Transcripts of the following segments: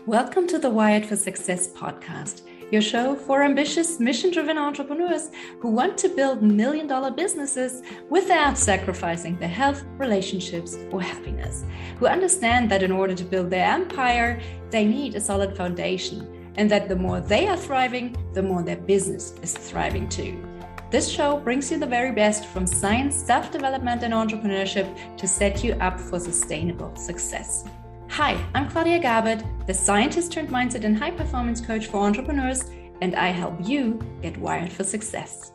Welcome to the Wired for Success podcast, your show for ambitious, mission-driven entrepreneurs who want to build million-dollar businesses without sacrificing their health, relationships, or happiness, who understand that in order to build their empire, they need a solid foundation, and that the more they are thriving, the more their business is thriving too. This show brings you the very best from science, self-development, and entrepreneurship to set you up for sustainable success. Hi, I'm Claudia Garbutt, the scientist turned mindset and high performance coach for entrepreneurs, and I help you get wired for success.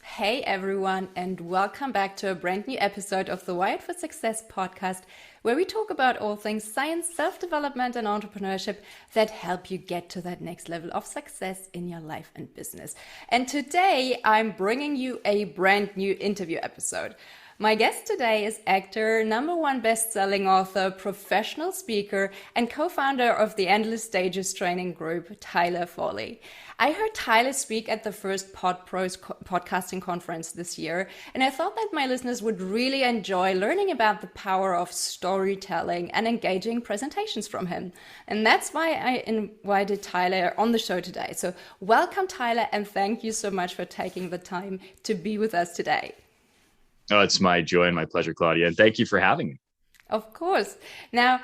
Hey everyone, and welcome back to a brand new episode of the Wired for Success podcast, where we talk about all things science, self-development, and entrepreneurship that help you get to that next level of success in your life and business. And today I'm bringing you a brand new interview episode. My guest today is actor, #1 best-selling author, professional speaker, and co-founder of the Endless Stages training group, Tyler Foley. I heard Tyler speak at the first PodPros podcasting conference this year, and I thought that my listeners would really enjoy learning about the power of storytelling and engaging presentations from him. And that's why I invited Tyler on the show today. So welcome, Tyler, and thank you so much for taking the time to be with us today. Oh, it's my joy and my pleasure, Claudia. And thank you for having me. Of course. Now,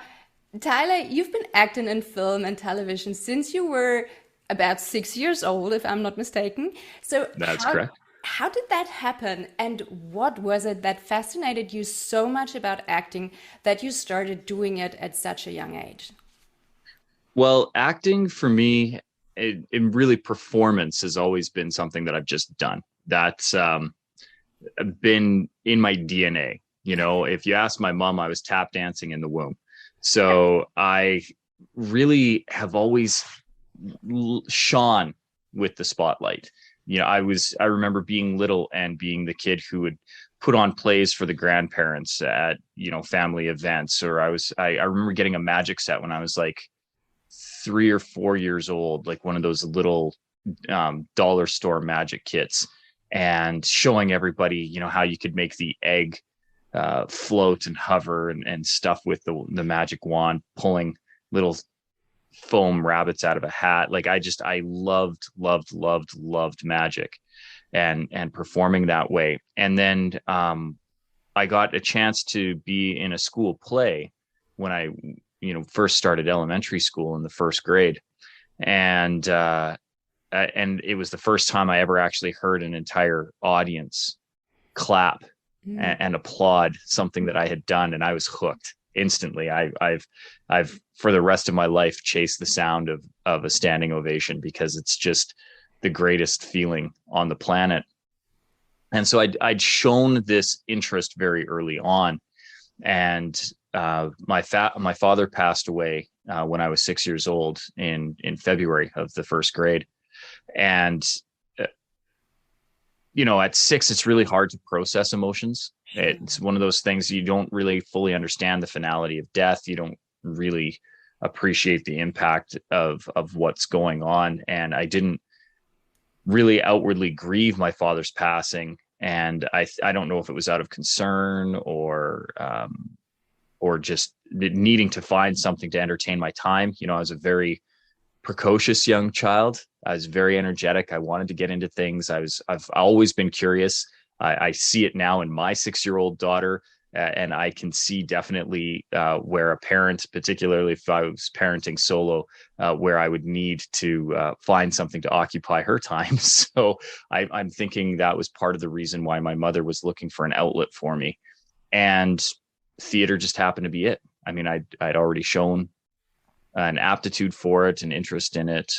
Tyler, you've been acting in film and television since you were about 6 years old, if I'm not mistaken. So that's correct. How did that happen? And what was it that fascinated you so much about acting that you started doing it at such a young age? Well, acting for me, really performance has always been something that I've just done. That's been in my DNA. You know, if you ask my mom, I was tap dancing in the womb. So I really have always shone with the spotlight. You know, I remember being little and being the kid who would put on plays for the grandparents at, family events, or I remember getting a magic set when I was like 3 or 4 years old, like one of those little dollar store magic kits, and showing everybody, how you could make the egg float and hover and stuff with the magic wand, pulling little foam rabbits out of a hat. Like I loved magic and performing that way. And then I got a chance to be in a school play when I, first started elementary school in the first grade. And it was the first time I ever actually heard an entire audience clap and applaud something that I had done, and I was hooked instantly. I've for the rest of my life chased the sound of a standing ovation because it's just the greatest feeling on the planet. And so I'd shown this interest very early on, and my father passed away when I was 6 years old in February of the first grade. And, at 6, it's really hard to process emotions. It's one of those things you don't really fully understand the finality of death. You don't really appreciate the impact of what's going on. And I didn't really outwardly grieve my father's passing. And I don't know if it was out of concern or just needing to find something to entertain my time. I was a very precocious young child. I was very energetic. I wanted to get into things. I've always been curious. I see it now in my 6-year-old daughter, and I can see definitely where a parent, particularly if I was parenting solo, where I would need to find something to occupy her time. So I'm thinking that was part of the reason why my mother was looking for an outlet for me, and theater just happened to be it. I mean, I'd already shown an aptitude for it, an interest in it.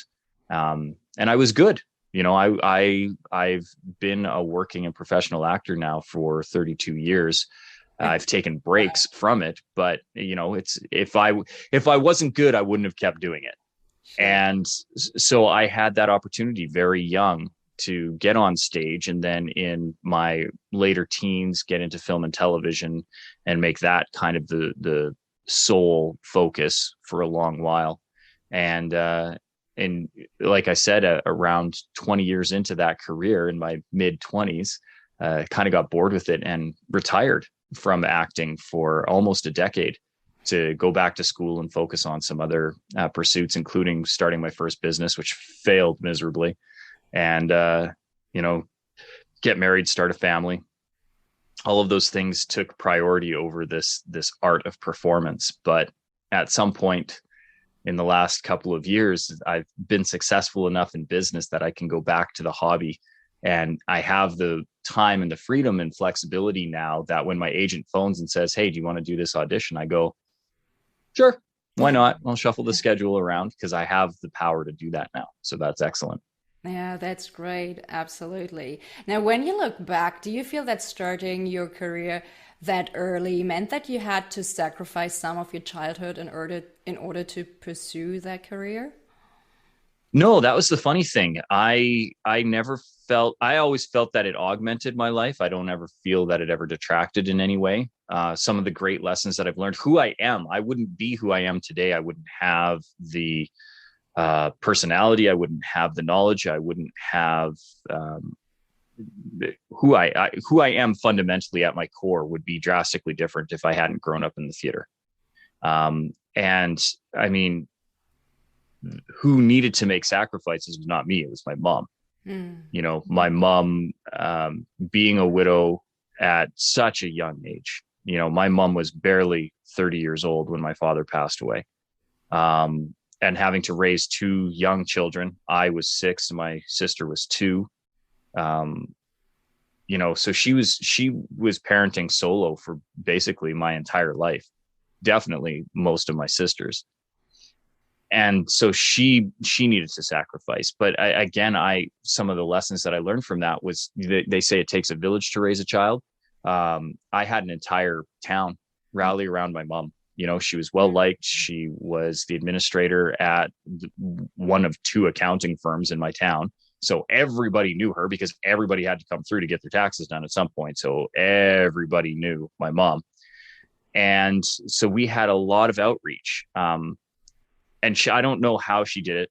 And I was good. I've been a working and professional actor now for 32 years. I've taken breaks from it, but it's, if I wasn't good, I wouldn't have kept doing it. Sure. And so I had that opportunity very young to get on stage, and then in my later teens, get into film and television and make that kind of the sole focus for a long while. And like I said, around 20 years into that career, in my mid 20s, kind of got bored with it and retired from acting for almost a decade. to go back to school and focus on some other pursuits, including starting my first business, which failed miserably, and get married, start a family. All of those things took priority over this art of performance. But at some point in the last couple of years, I've been successful enough in business that I can go back to the hobby. And I have the time and the freedom and flexibility now that when my agent phones and says, "Hey, do you want to do this audition?" I go, "Sure, why not? I'll shuffle the schedule around," because I have the power to do that now. So that's excellent. Yeah, that's great. Absolutely. Now, when you look back, do you feel that starting your career that early meant that you had to sacrifice some of your childhood in order to pursue that career? No, that was the funny thing. I never felt, I always felt that it augmented my life. I don't ever feel that it ever detracted in any way. Some of the great lessons that I've learned, who I am, I wouldn't be who I am today. I wouldn't have the personality. I wouldn't have the knowledge. I wouldn't have who I am fundamentally at my core would be drastically different if I hadn't grown up in the theater. And I mean, who needed to make sacrifices was not me. It was my mom. My mom, being a widow at such a young age, my mom was barely 30 years old when my father passed away. And having to raise two young children. I was 6 and my sister was 2. So she was parenting solo for basically my entire life, definitely most of my sisters. And so she needed to sacrifice. But some of the lessons that I learned from that was they say it takes a village to raise a child. I had an entire town rally around my mom. She was well liked. She was the administrator at one of 2 accounting firms in my town. So everybody knew her because everybody had to come through to get their taxes done at some point. So everybody knew my mom. And so we had a lot of outreach. And I don't know how she did it,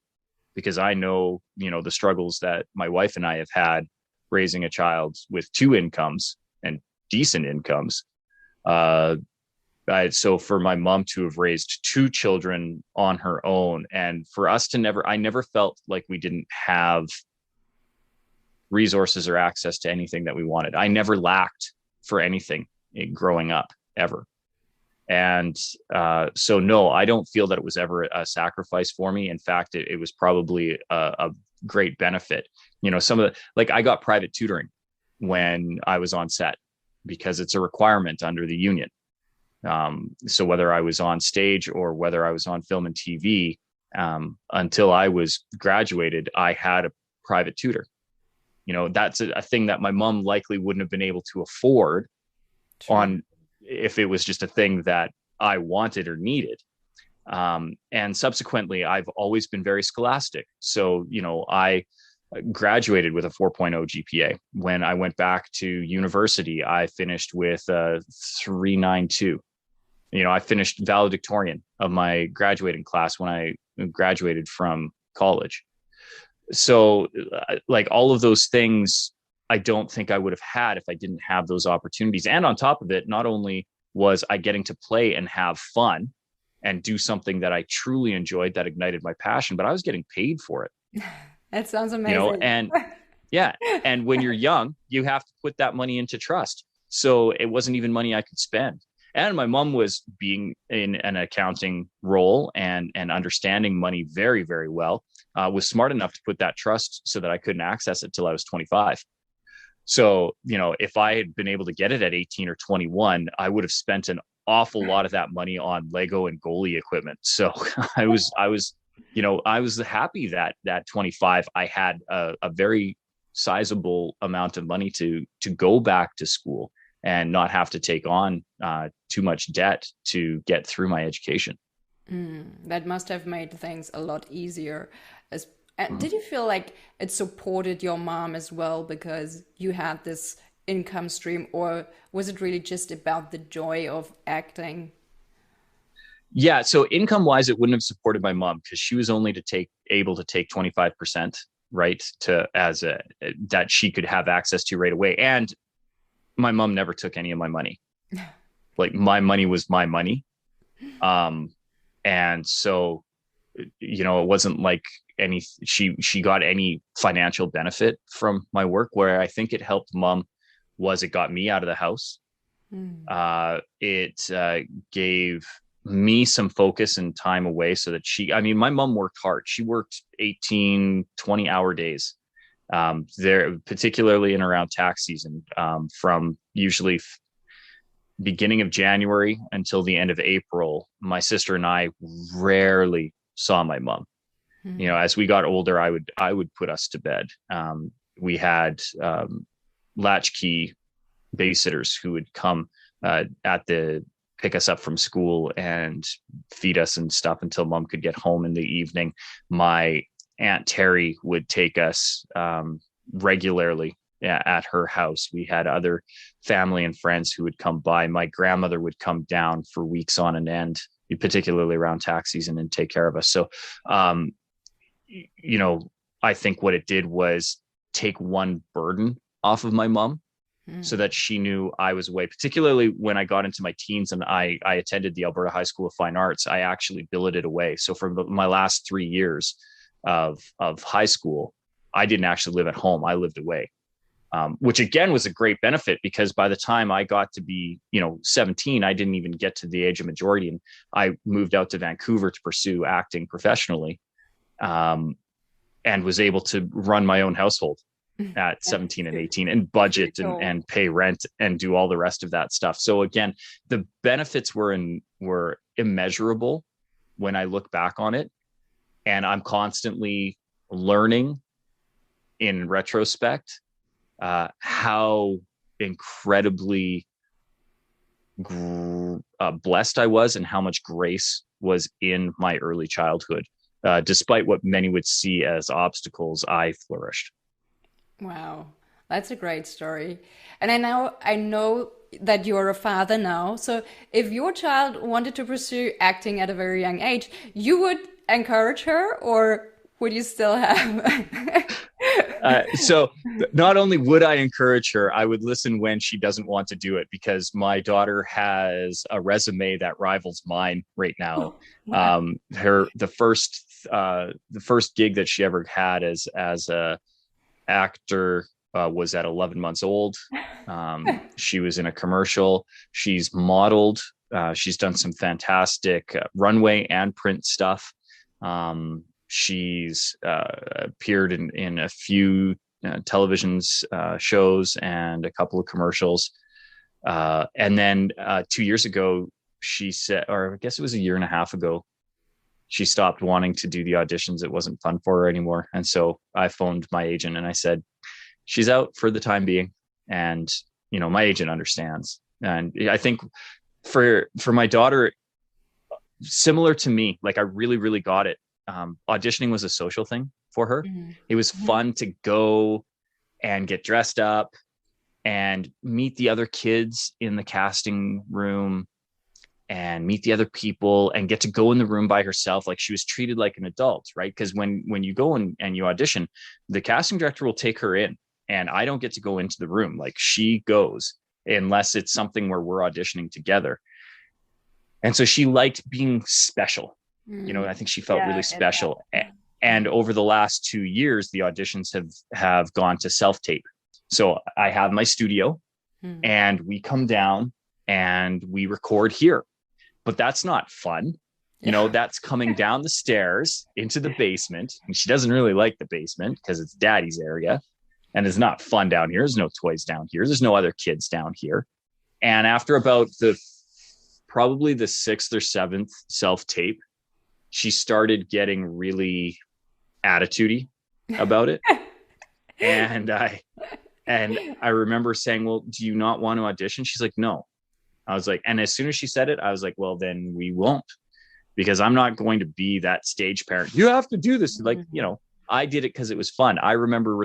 because I know, the struggles that my wife and I have had raising a child with 2 incomes and decent incomes. So for my mom to have raised 2 children on her own, and for us to I never felt like we didn't have resources or access to anything that we wanted. I never lacked for anything growing up, ever. And so, no, I don't feel that it was ever a sacrifice for me. In fact, it was probably a great benefit. I got private tutoring when I was on set because it's a requirement under the union. So whether I was on stage or whether I was on film and TV, until I was graduated, I had a private tutor. That's a thing that my mom likely wouldn't have been able to afford if it was just a thing that I wanted or needed. And subsequently, I've always been very scholastic. So, I graduated with a 4.0 GPA. When I went back to university, I finished with a 3.92. I finished valedictorian of my graduating class when I graduated from college. So all of those things, I don't think I would have had if I didn't have those opportunities. And on top of it, not only was I getting to play and have fun and do something that I truly enjoyed that ignited my passion, but I was getting paid for it. That sounds amazing. And yeah. And when you're young, you have to put that money into trust. So it wasn't even money I could spend. And my mom was being in an accounting role and understanding money very, very well, was smart enough to put that trust so that I couldn't access it till I was 25. So, if I had been able to get it at 18 or 21, I would have spent an awful lot of that money on Lego and goalie equipment. So I was happy that 25, I had a very sizable amount of money to go back to school and not have to take on too much debt to get through my education. That must have made things a lot easier. Did you feel like it supported your mom as well because you had this income stream, or was it really just about the joy of acting? Yeah, so income wise, it wouldn't have supported my mom because she was only able to take 25%, right, that she could have access to right away. And my mom never took any of my money. My money was my money. And so, you know, it wasn't like she got any financial benefit from my work. Where I think it helped mom was it got me out of the house. It gave me some focus and time away so that I mean, my mom worked hard. She worked 18, 20-hour days. There, particularly in around tax season, from usually beginning of January until the end of April, my sister and I rarely saw my mom. You know, as we got older, I would put us to bed. We had latchkey babysitters who would come pick us up from school and feed us and stuff until mom could get home in the evening. My Aunt Terry would take us regularly at her house. We had other family and friends who would come by. My grandmother would come down for weeks on an end, particularly around tax season, and take care of us. So, you know, I think what it did was take one burden off of my mom, so that she knew I was away. Particularly when I got into my teens and I attended the Alberta High School of Fine Arts, I actually billeted away. So for my last 3 years of high school, I didn't actually live at home. I lived away, which again was a great benefit, because by the time I got to be, 17, I didn't even get to the age of majority. And I moved out to Vancouver to pursue acting professionally, and was able to run my own household at 17 and 18 and budget and pay rent and do all the rest of that stuff. So again, the benefits were immeasurable when I look back on it. And I'm constantly learning in retrospect how incredibly blessed I was and how much grace was in my early childhood. Despite what many would see as obstacles, I flourished. Wow, that's a great story. And I know that you're a father now. So if your child wanted to pursue acting at a very young age, you would encourage her, or would you still have? So not only would I encourage her, I would listen when she doesn't want to do it, because my daughter has a resume that rivals mine right now. Wow. The first gig that she ever had as a actor was at 11 months old. She was in a commercial. She's modeled. She's done some fantastic runway and print stuff. She's appeared in a few television shows and a couple of commercials. And then 2 years ago, she said, or I guess it was a year and a half ago, she stopped wanting to do the auditions. It wasn't fun for her anymore. And so I phoned my agent and I said, she's out for the time being. And, my agent understands. And I think for my daughter, similar to me, like I really, really got it. Auditioning was a social thing for her. Mm-hmm. It was fun to go and get dressed up and meet the other kids in the casting room and meet the other people and get to go in the room by herself. Like she was treated like an adult, right? Because when you go and you audition, the casting director will take her in, and I don't get to go into the room. Like she goes, unless it's something where we're auditioning together. And so she liked being special. I think she felt really special. And over the last 2 years, the auditions have gone to self-tape. So I have my studio and we come down and we record here. But that's not fun. That's coming down the stairs into the basement. And she doesn't really like the basement because it's daddy's area. And it's not fun down here. There's no toys down here. There's no other kids down here. And after about probably the 6th or 7th self-tape, she started getting really attitude-y about it. And I remember saying, well, do you not want to audition? She's like, no. I was like, and as soon as she said it, I was like, well, then we won't, because I'm not going to be that stage parent. You have to do this. Like, I did it because it was fun. I remember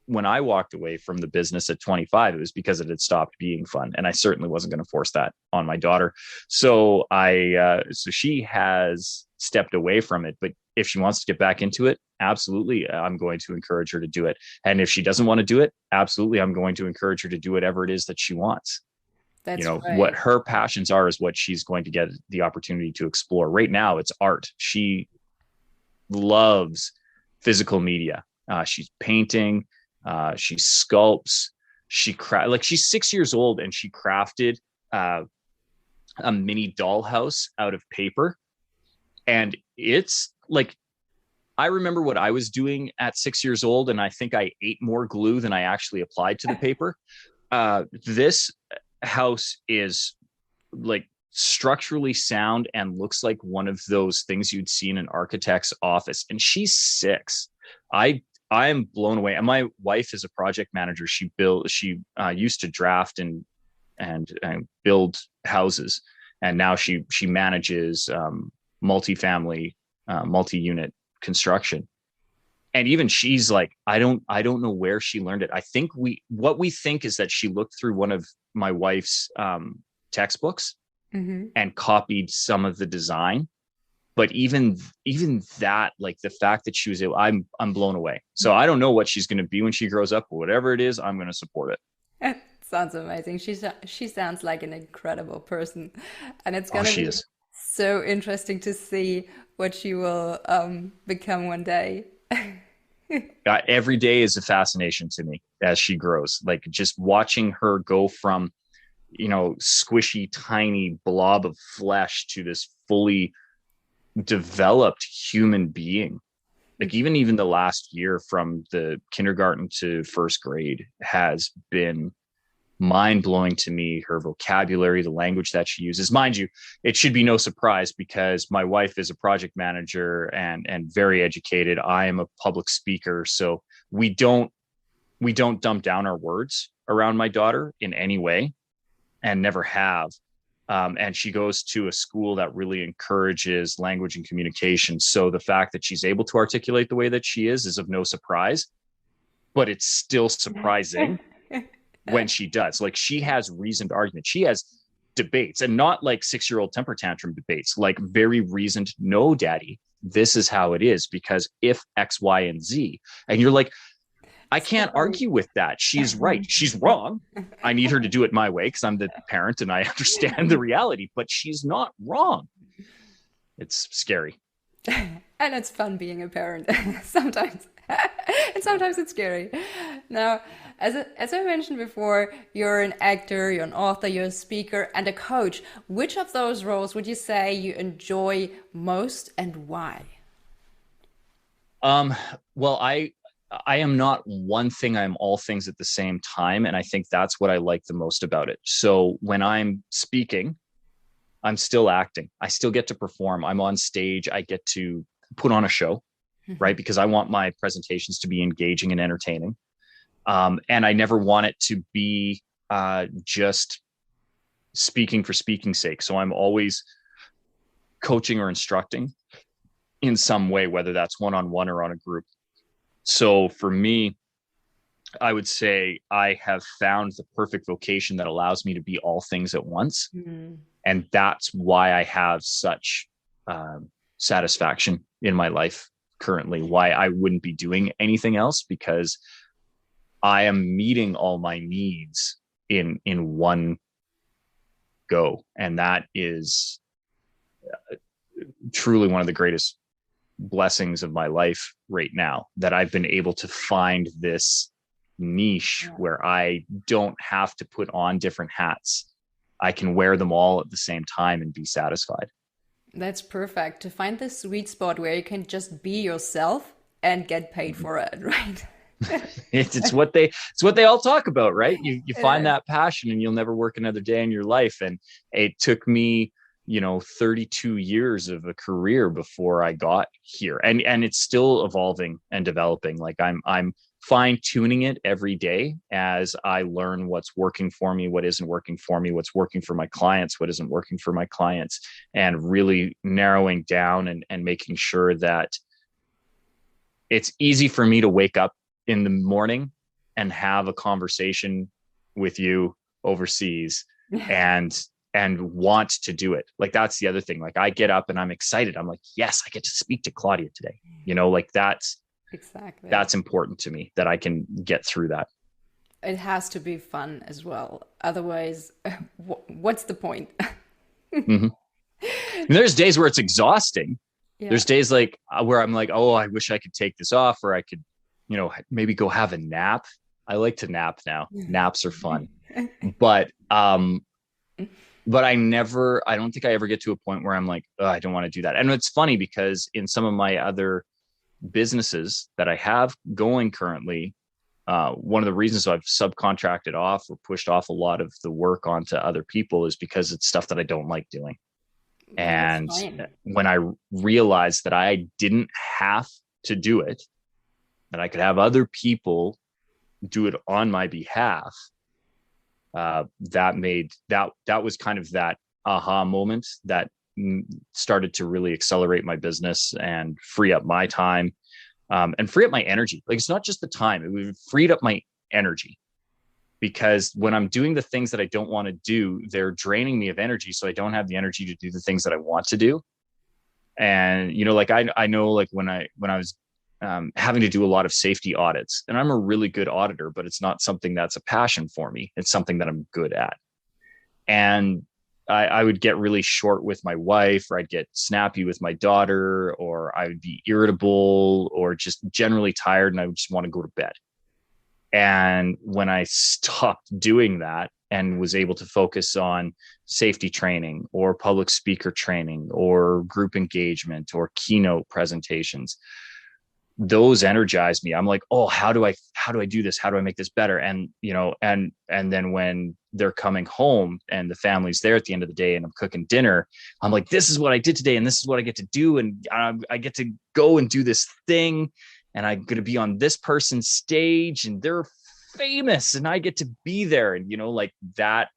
when I walked away from the business at 25, it was because it had stopped being fun. And I certainly wasn't going to force that on my daughter. So so she has stepped away from it, but if she wants to get back into it, absolutely, I'm going to encourage her to do it. And if she doesn't want to do it, absolutely, I'm going to encourage her to do whatever it is that she wants. That's What right. her passions are is what she's going to get the opportunity to explore. Right now, it's art. She loves physical media. She's painting, she sculpts, like she's 6 years old and she crafted a mini dollhouse out of paper. And it's like, I remember what I was doing at 6 years old, and I think I ate more glue than I actually applied to the paper. This house is like structurally sound and looks like one of those things you'd see in an architect's office. And she's 6. I am blown away. And my wife is a project manager. She used to draft and build houses, and now she manages multifamily, multi-unit construction. And even she's like, I don't know where she learned it. I think what we think is that she looked through one of my wife's textbooks and copied some of the design. But even that, like the fact that she was able, I'm blown away. So I don't know what she's going to be when she grows up, but whatever it is, I'm going to support it. Sounds amazing. She sounds like an incredible person, and it's Oh, gonna she be is. so interesting to see what she will become one day. Every day is a fascination to me as she grows. Like just watching her go from, squishy, tiny blob of flesh to this fully developed human being. Like even the last year from the kindergarten to first grade has been mind-blowing to me. Her vocabulary, the language that she uses, mind you, it should be no surprise because my wife is a project manager and very educated. I am a public speaker, so we don't dump down our words around my daughter in any way, and never have. And she goes to a school that really encourages language and communication. So the fact that she's able to articulate the way that she is of no surprise, but it's still surprising when she does. Like she has reasoned argument. She has debates, and not like 6-year-old temper tantrum debates, like very reasoned, no, daddy, this is how it is because if X, Y, and Z. And you're like, I can't argue with that. She's right. She's wrong. I need her to do it my way because I'm the parent and I understand the reality, but she's not wrong. It's scary. And it's fun being a parent sometimes. And sometimes it's scary. Now, as I mentioned before, you're an actor, you're an author, you're a speaker, and a coach. Which of those roles would you say you enjoy most and why? Well, I am not one thing. I'm all things at the same time. And I think that's what I like the most about it. So when I'm speaking, I'm still acting. I still get to perform. I'm on stage. I get to put on a show, right? Because I want my presentations to be engaging and entertaining. And I never want it to be just speaking for speaking's sake. So I'm always coaching or instructing in some way, whether that's one-on-one or on a group. So for me, I would say I have found the perfect vocation that allows me to be all things at once. And that's why I have such satisfaction in my life currently, why I wouldn't be doing anything else, because I am meeting all my needs in one go. And that is truly one of the greatest blessings of my life right now, that I've been able to find this niche where I don't have to put on different hats. I can wear them all at the same time and be satisfied. That's perfect. To find this sweet spot where you can just be yourself and get paid for it, right? it's what they all talk about, right? You find that passion and you'll never work another day in your life. And it took me 32 years of a career before I got here, and it's still evolving and developing. Like I'm fine tuning it every day as I learn what's working for me, what isn't working for me, what's working for my clients, what isn't working for my clients, and really narrowing down and making sure that it's easy for me to wake up in the morning and have a conversation with you overseas and want to do it. Like that's the other thing. Like I get up and I'm excited. I'm like, yes, I get to speak to Claudia today. Like that's Exactly. That's important to me, that I can get through that. it has to be fun as well. Otherwise, what's the point? Mm-hmm. There's days where it's exhausting. Yeah. There's days like where I'm like, oh, I wish I could take this off, or I could, maybe go have a nap. I like to nap now. Naps are fun. But I don't think I ever get to a point where I'm like, oh, I don't want to do that. And it's funny because in some of my other businesses that I have going currently, one of the reasons I've subcontracted off or pushed off a lot of the work onto other people is because it's stuff that I don't like doing. And when I realized that I didn't have to do it, that I could have other people do it on my behalf, that was kind of that aha moment that started to really accelerate my business and free up my time, and free up my energy. Like, it's not just the time, it freed up my energy, because when I'm doing the things that I don't want to do, they're draining me of energy. So I don't have the energy to do the things that I want to do. And, like, I know, like when I was having to do a lot of safety audits, and I'm a really good auditor, but it's not something that's a passion for me. It's something that I'm good at. And I would get really short with my wife, or I'd get snappy with my daughter, or I would be irritable or just generally tired, and I would just want to go to bed. And when I stopped doing that and was able to focus on safety training or public speaker training or group engagement or keynote presentations, those energized me. I'm like, oh, how do I do this? How do I make this better? And, and then when they're coming home and the family's there at the end of the day and I'm cooking dinner, I'm like, this is what I did today. And this is what I get to do. And I get to go and do this thing. And I'm going to be on this person's stage and they're famous and I get to be there. And, like that,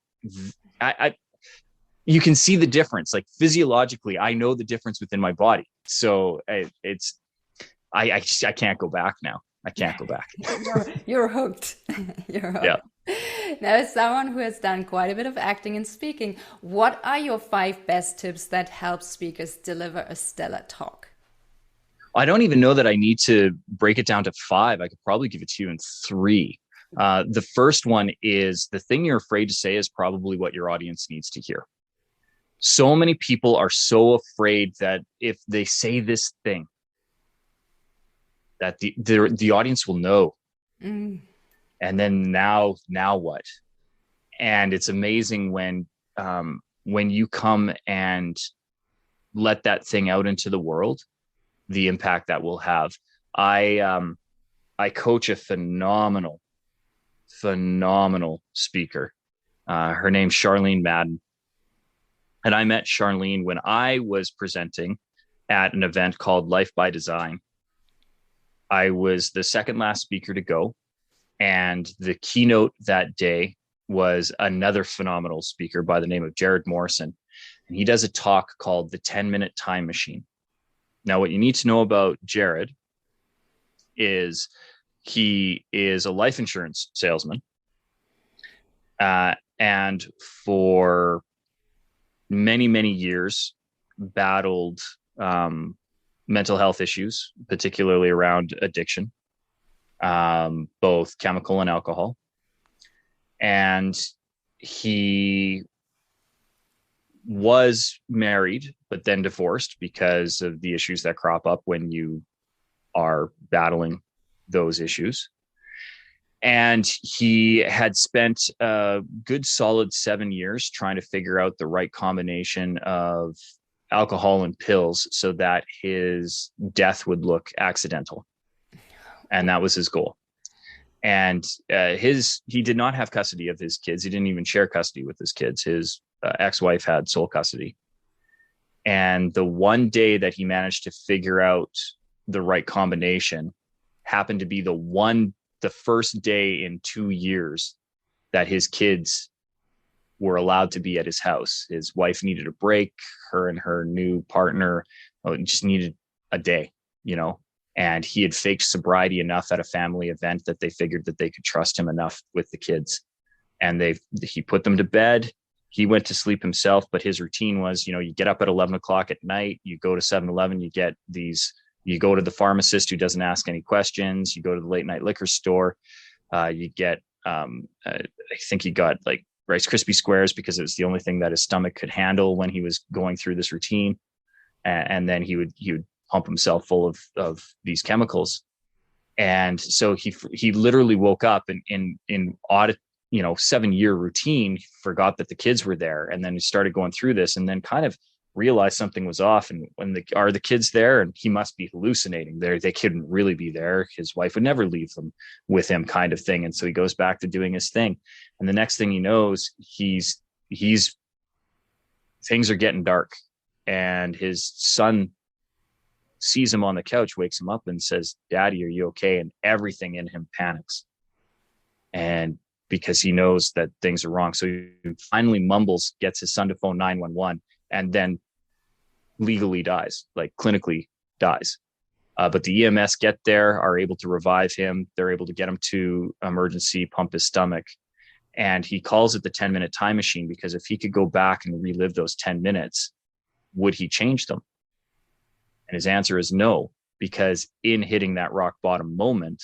you can see the difference, like physiologically, I know the difference within my body. So I can't go back now. I can't go back. You're hooked. You're hooked. Yeah. Now, as someone who has done quite a bit of acting and speaking, what are your 5 best tips that help speakers deliver a stellar talk? I don't even know that I need to break it down to 5. I could probably give it to you in 3. The first one is, the thing you're afraid to say is probably what your audience needs to hear. So many people are so afraid that if they say this thing, that the audience will know. And then now what? And it's amazing when you come and let that thing out into the world, the impact that will have. I coach a phenomenal speaker. Her name's Charlene Madden. And I met Charlene when I was presenting at an event called Life by Design. I was the second last speaker to go. And the keynote that day was another phenomenal speaker by the name of Jared Morrison. And he does a talk called The 10-Minute Time Machine. Now, what you need to know about Jared is he is a life insurance salesman. And for many, many years, battled mental health issues, particularly around addiction, both chemical and alcohol. And he was married, but then divorced because of the issues that crop up when you are battling those issues. And he had spent a good solid 7 years trying to figure out the right combination of alcohol and pills so that his death would look accidental. And that was his goal. And he did not have custody of his kids. He didn't even share custody with his kids. His ex-wife had sole custody. And the one day that he managed to figure out the right combination happened to be the first day in 2 years that his kids were allowed to be at his house. His wife needed a break. Her and her new partner just needed a day, and he had faked sobriety enough at a family event that they figured that they could trust him enough with the kids. And he put them to bed. He went to sleep himself, but his routine was, you get up at 11 o'clock at night, you go to 7-Eleven, you go to the pharmacist who doesn't ask any questions, you go to the late night liquor store, you get I think he got like Rice Krispie squares because it was the only thing that his stomach could handle when he was going through this routine. And then he would pump himself full of these chemicals. And so he literally woke up in odd, 7-year routine, forgot that the kids were there. And then he started going through this and then kind of realized something was off. And when are the kids there? And he must be hallucinating. They couldn't really be there. His wife would never leave them with him, kind of thing. And so he goes back to doing his thing. And the next thing he knows, things are getting dark. And his son sees him on the couch, wakes him up and says, "Daddy, are you okay?" And everything in him panics. And because he knows that things are wrong. So he finally mumbles, gets his son to phone 911, and then legally dies, like clinically dies. But the EMS get there, are able to revive him. They're able to get him to emergency, pump his stomach. And he calls it the 10-minute time machine, because if he could go back and relive those 10 minutes, would he change them? And his answer is no, because in hitting that rock bottom moment,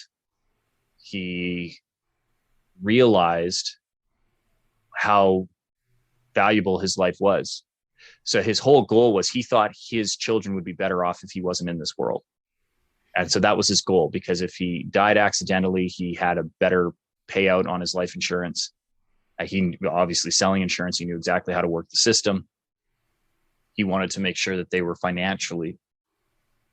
he realized how valuable his life was. So his whole goal was, he thought his children would be better off if he wasn't in this world. And so that was his goal, because if he died accidentally, he had a better payout on his life insurance. He obviously, selling insurance, he knew exactly how to work the system. He wanted to make sure that they were financially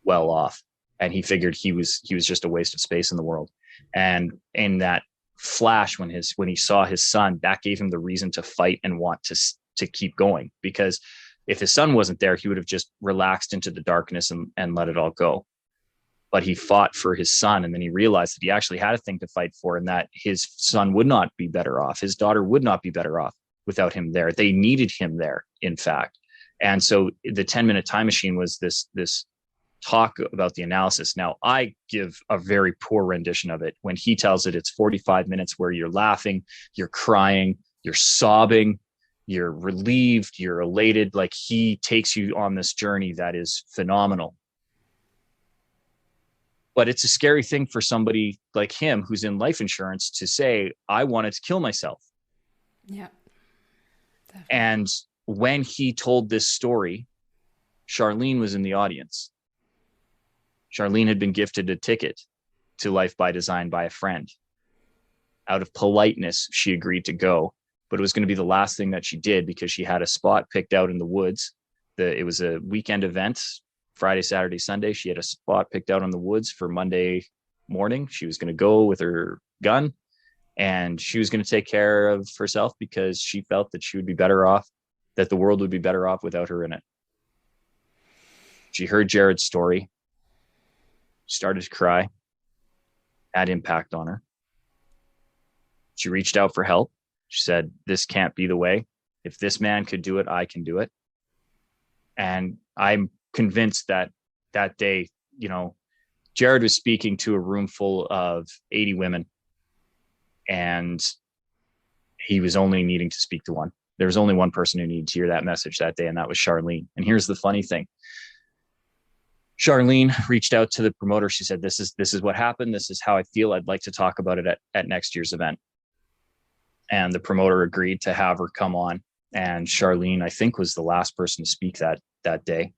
well off. And he figured he was just a waste of space in the world. And in that flash, when he saw his son, that gave him the reason to fight and want to keep going. Because if his son wasn't there, he would have just relaxed into the darkness and let it all go. But he fought for his son, and then he realized that he actually had a thing to fight for, and that his son would not be better off. His daughter would not be better off without him there. They needed him there, in fact. And so the 10-minute time machine was this talk about the analysis. Now, I give a very poor rendition of it. When he tells it, it's 45 minutes where you're laughing, you're crying, you're sobbing, you're relieved, you're elated. Like, he takes you on this journey that is phenomenal. But it's a scary thing for somebody like him, who's in life insurance, to say, I wanted to kill myself. Yeah. Definitely. And when he told this story, Charlene was in the audience. Charlene had been gifted a ticket to Life by Design by a friend. Out of politeness, she agreed to go, but it was going to be the last thing that she did, because she had a spot picked out in the woods. It was a weekend event, Friday, Saturday, Sunday. She had a spot picked out in the woods for Monday morning. She was going to go with her gun, and she was going to take care of herself, because she felt that she would be better off, that the world would be better off without her in it. She heard Jared's story, started to cry, had impact on her. She reached out for help. She said, "This can't be the way. If this man could do it, I can do it." And I'm convinced that day, Jared was speaking to a room full of 80 women, and he was only needing to speak to one. There was only one person who needed to hear that message that day, and that was Charlene. And here's the funny thing. Charlene reached out to the promoter. She said, this is what happened. This is how I feel. I'd like to talk about it at next year's event. And the promoter agreed to have her come on. And Charlene, I think, was the last person to speak that day.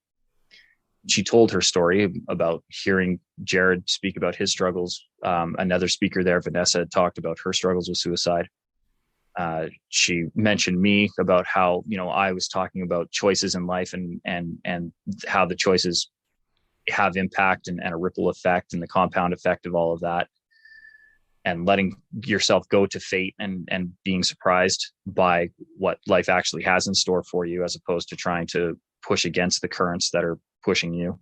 She told her story about hearing Jared speak about his struggles. Another speaker there, Vanessa, talked about her struggles with suicide. She mentioned me about how, I was talking about choices in life and how the choices have impact and a ripple effect and the compound effect of all of that, and letting yourself go to fate and being surprised by what life actually has in store for you, as opposed to trying to push against the currents that are pushing you.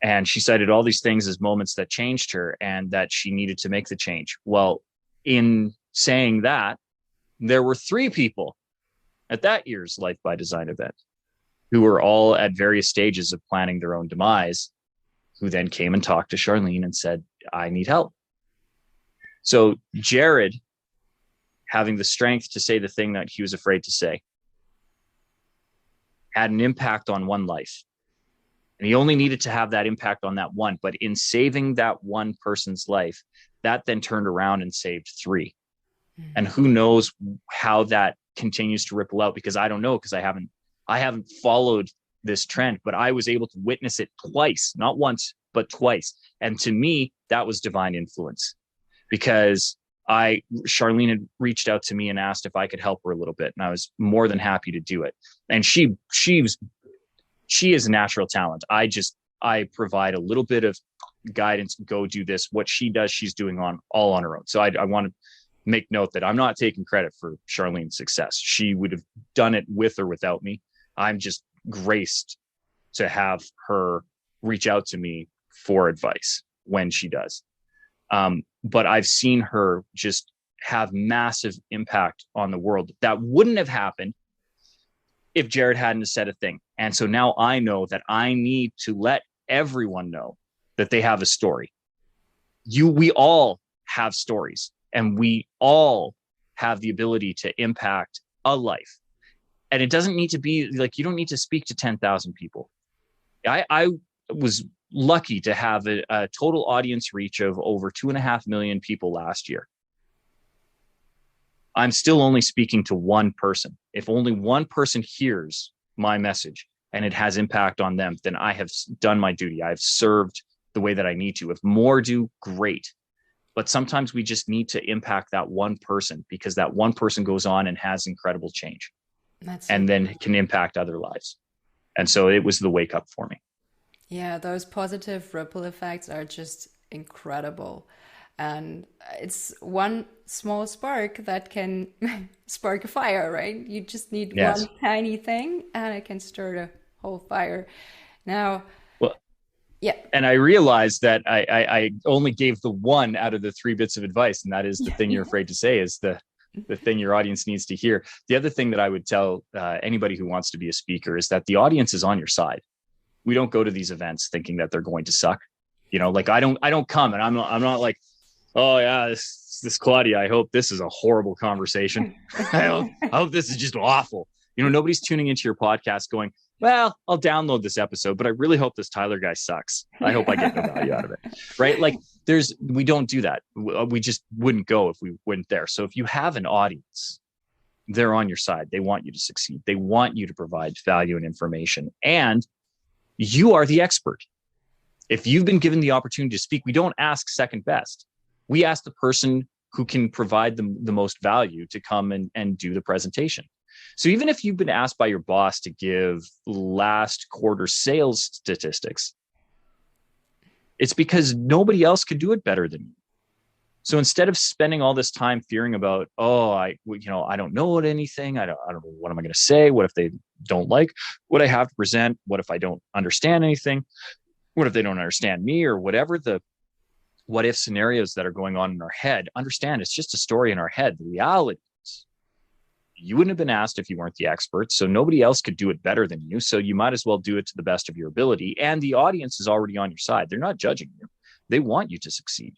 And she cited all these things as moments that changed her, and that she needed to make the change. Well, in saying that, there were 3 people at that year's Life by Design event who were all at various stages of planning their own demise, who then came and talked to Charlene and said, "I need help." So Jared, having the strength to say the thing that he was afraid to say, had an impact on one life. And he only needed to have that impact on that one. But in saving that one person's life, that then turned around and saved 3. And who knows how that continues to ripple out, because I don't know, because I haven't followed this trend, but I was able to witness it twice, not once, but twice. And to me, that was divine influence, because Charlene had reached out to me and asked if I could help her a little bit. And I was more than happy to do it. And she is a natural talent. I provide a little bit of guidance, go do this. What she does, she's doing all on her own. So I want to make note that I'm not taking credit for Charlene's success. She would have done it with or without me. I'm just graced to have her reach out to me for advice when she does. But I've seen her just have massive impact on the world. That wouldn't have happened if Jared hadn't said a thing. And so now I know that I need to let everyone know that they have a story. We all have stories, and we all have the ability to impact a life. And it doesn't need to be like, you don't need to speak to 10,000 people. I was lucky to have a total audience reach of over 2.5 million people last year. I'm still only speaking to one person. If only one person hears my message and it has impact on them, then I have done my duty. I've served the way that I need to. If more do, great. But sometimes we just need to impact that one person, because that one person goes on and has incredible change. And then can impact other lives. And so it was the wake up for me. Yeah, those positive ripple effects are just incredible. And it's one small spark that can spark a fire, right? You just need one tiny thing and it can stir the whole fire. Now, yeah. And I realized that I only gave the one out of the 3 bits of advice, and that is the thing you're afraid to say is the thing your audience needs to hear. The other thing that I would tell anybody who wants to be a speaker is that the audience is on your side. We don't go to these events thinking that they're going to suck. You know, like I don't come and I'm not like, oh yeah, this Claudia, I hope this is a horrible conversation. I hope this is just awful. You know, nobody's tuning into your podcast going, well, I'll download this episode, but I really hope this Tyler guy sucks. I hope I get no value out of it. Right? Like we don't do that. We just wouldn't go if we weren't there. So if you have an audience, they're on your side. They want you to succeed. They want you to provide value and information. And you are the expert. If you've been given the opportunity to speak, we don't ask second best. We ask the person who can provide the most value to come and do the presentation. So even if you've been asked by your boss to give last quarter sales statistics, it's because nobody else could do it better than you. So instead of spending all this time fearing about, I don't know anything. I don't know, what am I going to say? What if they don't like what I have to present? What if I don't understand anything? What if they don't understand me, or whatever the what if scenarios that are going on in our head? Understand, it's just a story in our head. The reality is you wouldn't have been asked if you weren't the expert. So nobody else could do it better than you. So you might as well do it to the best of your ability. And the audience is already on your side. They're not judging you. They want you to succeed.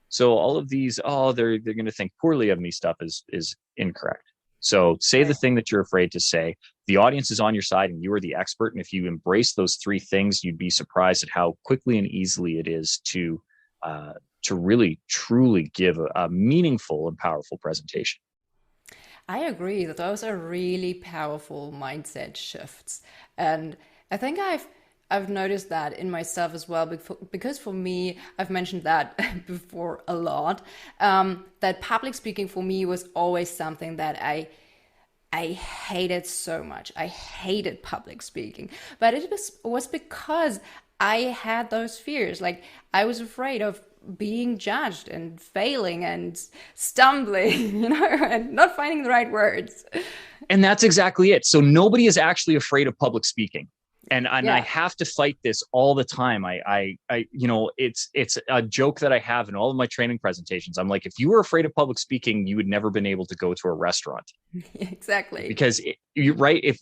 So all of these, they're going to think poorly of me stuff is incorrect. So say the thing that you're afraid to say. The audience is on your side and you are the expert. And if you embrace those 3 things, you'd be surprised at how quickly and easily it is to really, truly give a meaningful and powerful presentation. I agree that those are really powerful mindset shifts. And I think I've noticed that in myself as well, because for me, I've mentioned that before a lot, that public speaking for me was always something that I hated so much. I hated public speaking, but it was because I had those fears. Like I was afraid of being judged and failing and stumbling, and not finding the right words. And that's exactly it. So nobody is actually afraid of public speaking. And I have to fight this all the time. It's a joke that I have in all of my training presentations. I'm like, if you were afraid of public speaking, you would never been able to go to a restaurant. Exactly. Because you're right. If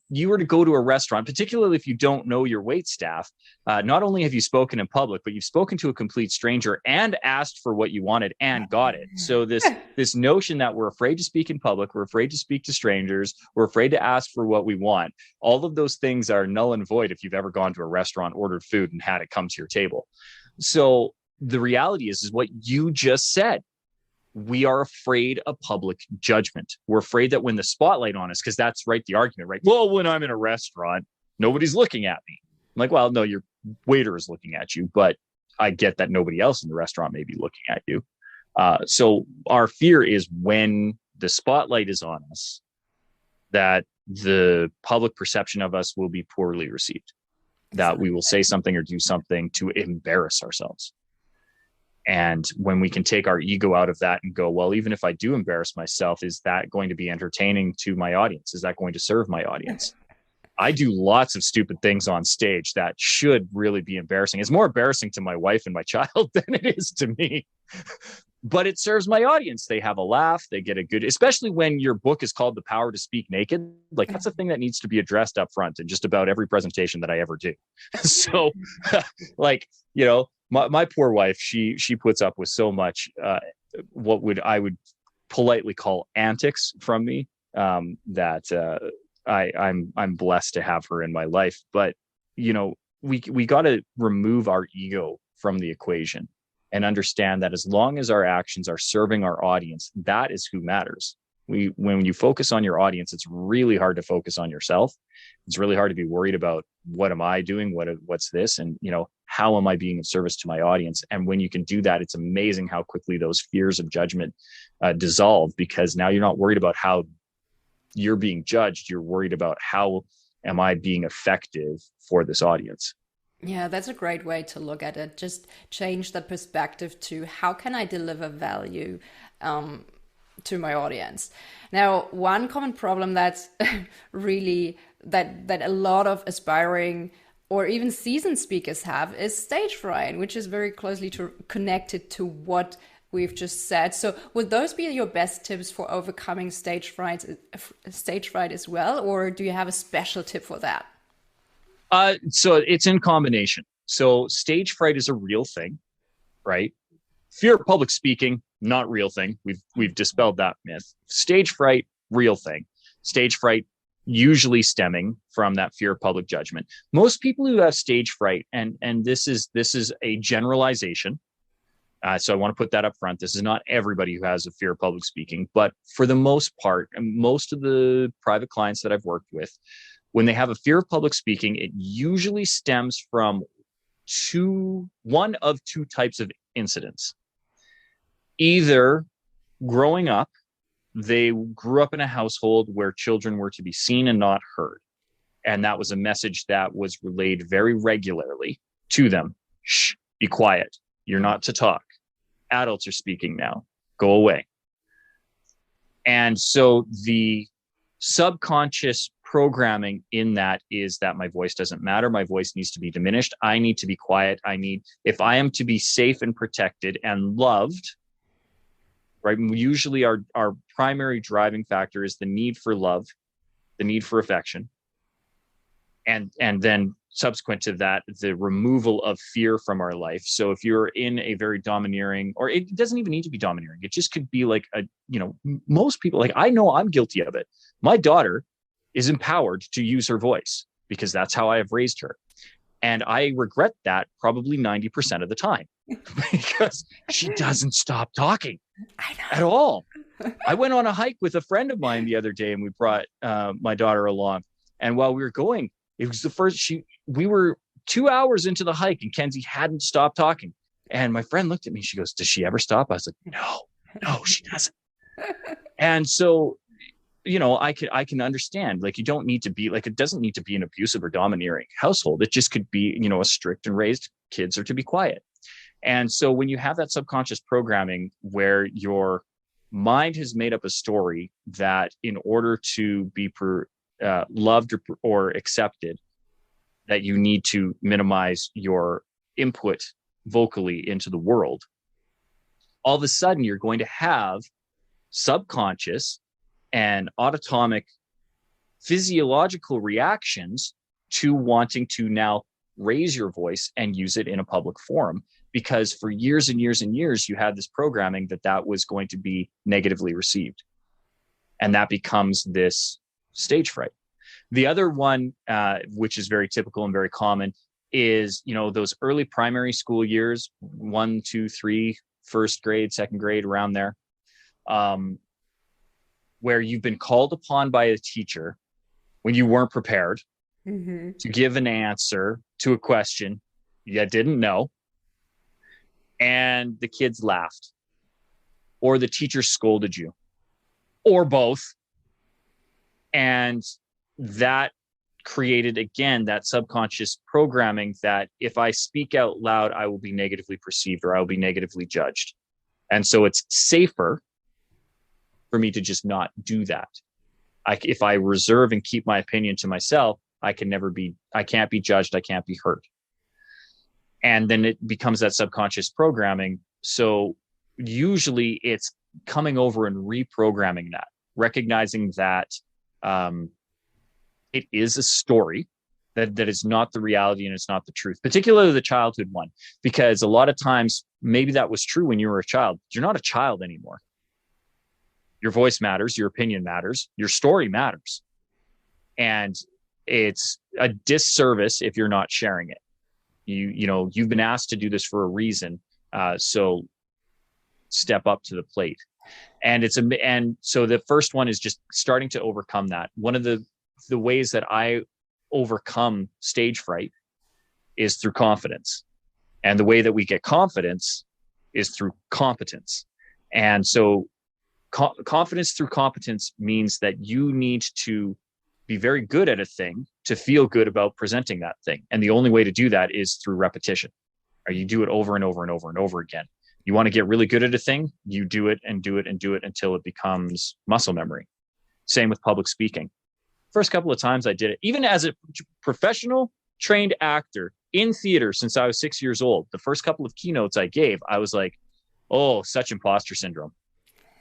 you were to go to a restaurant, particularly if you don't know your wait staff, not only have you spoken in public, but you've spoken to a complete stranger and asked for what you wanted and got it. So this notion that we're afraid to speak in public, we're afraid to speak to strangers, we're afraid to ask for what we want. All of those things are null and void if you've ever gone to a restaurant, ordered food, and had it come to your table. So the reality is what you just said. we are afraid of public judgment. We're afraid that when the spotlight on us, because that's right, the argument, right? Well, when I'm in a restaurant, nobody's looking at me. I'm like, well, no, your waiter is looking at you, but I get that nobody else in the restaurant may be looking at you. So our fear is when the spotlight is on us, that the public perception of us will be poorly received, that we will say something or do something to embarrass ourselves. And when we can take our ego out of that and go, well, even if I do embarrass myself, is that going to be entertaining to my audience? Is that going to serve my audience? I do lots of stupid things on stage that should really be embarrassing. It's more embarrassing to my wife and my child than it is to me. But it serves my audience. They have a laugh. They get a good, especially when your book is called The Power to Speak Naked. Like, that's a thing that needs to be addressed up front in just about every presentation that I ever do. So like, you know, my poor wife, she puts up with so much, I would politely call antics from me, that I'm blessed to have her in my life. But, you know, we got to remove our ego from the equation and understand that as long as our actions are serving our audience, that is who matters. When you focus on your audience, it's really hard to focus on yourself. It's really hard to be worried about what am I doing? What's this? And, you know, how am I being of service to my audience? And when you can do that, it's amazing how quickly those fears of judgment dissolve, because now you're not worried about how you're being judged. You're worried about how am I being effective for this audience? Yeah, that's a great way to look at it. Just change the perspective to how can I deliver value to my audience. Now, one common problem that's really that a lot of aspiring or even seasoned speakers have is stage fright, which is very closely connected to what we've just said. So would those be your best tips for overcoming stage fright as well? Or do you have a special tip for that? So it's in combination. So stage fright is a real thing, right? Fear of public speaking, not real thing. We've dispelled that myth. Stage fright, real thing. Stage fright usually stemming from that fear of public judgment. Most people who have stage fright, and this is a generalization. So I want to put that up front. This is not everybody who has a fear of public speaking, but for the most part, most of the private clients that I've worked with, when they have a fear of public speaking, it usually stems from one of two types of incidents. Either growing up, they grew up in a household where children were to be seen and not heard. And that was a message that was relayed very regularly to them. Shh, be quiet. You're not to talk. Adults are speaking now. Go away. And so the subconscious programming in that is that my voice doesn't matter. My voice needs to be diminished. I need to be quiet. If I am to be safe and protected and loved, right? Usually our primary driving factor is the need for love, the need for affection. And then subsequent to that, the removal of fear from our life. So if you're in a very domineering, or it doesn't even need to be domineering, it just could be like most people, like, I know I'm guilty of it. My daughter is empowered to use her voice because that's how I have raised her. And I regret that probably 90% of the time because she doesn't stop talking at all. I went on a hike with a friend of mine the other day and we brought my daughter along. And while we were going, it was the first, we were 2 hours into the hike and Kenzie hadn't stopped talking. And my friend looked at me, she goes, does she ever stop? I was like, no, she doesn't. And so, I can understand, like, you don't need to be like, it doesn't need to be an abusive or domineering household. It just could be, a strict and raised kids are to be quiet. And so when you have that subconscious programming where your mind has made up a story that in order to be loved or accepted, that you need to minimize your input vocally into the world, all of a sudden you're going to have subconscious and autonomic physiological reactions to wanting to now raise your voice and use it in a public forum, because for years and years and years you had this programming that was going to be negatively received, and that becomes this stage fright. The other one, which is very typical and very common, is those early primary school years, 1, 2, 3, first grade, second grade, around there. where you've been called upon by a teacher when you weren't prepared to give an answer to a question you didn't know, and the kids laughed, or the teacher scolded you, or both. And that created, again, that subconscious programming that if I speak out loud, I will be negatively perceived or I will be negatively judged. And so it's safer for me to just not do that. If I reserve and keep my opinion to myself, I can't be judged. I can't be hurt. And then it becomes that subconscious programming. So usually it's coming over and reprogramming that, recognizing that it is a story, that is not the reality and it's not the truth, particularly the childhood one, because a lot of times maybe that was true when you were a child. You're not a child anymore. Your voice matters, your opinion matters, your story matters. And it's a disservice if you're not sharing it. You've been asked to do this for a reason. So step up to the plate. And so the first one is just starting to overcome that. One of the ways that I overcome stage fright is through confidence. And the way that we get confidence is through competence. And so confidence through competence means that you need to be very good at a thing to feel good about presenting that thing. And the only way to do that is through repetition. Or you do it over and over and over and over again. You want to get really good at a thing, you do it and do it and do it until it becomes muscle memory. Same with public speaking. First couple of times I did it, even as a professional trained actor in theater since I was 6 years old, the first couple of keynotes I gave, I was like, oh, such imposter syndrome.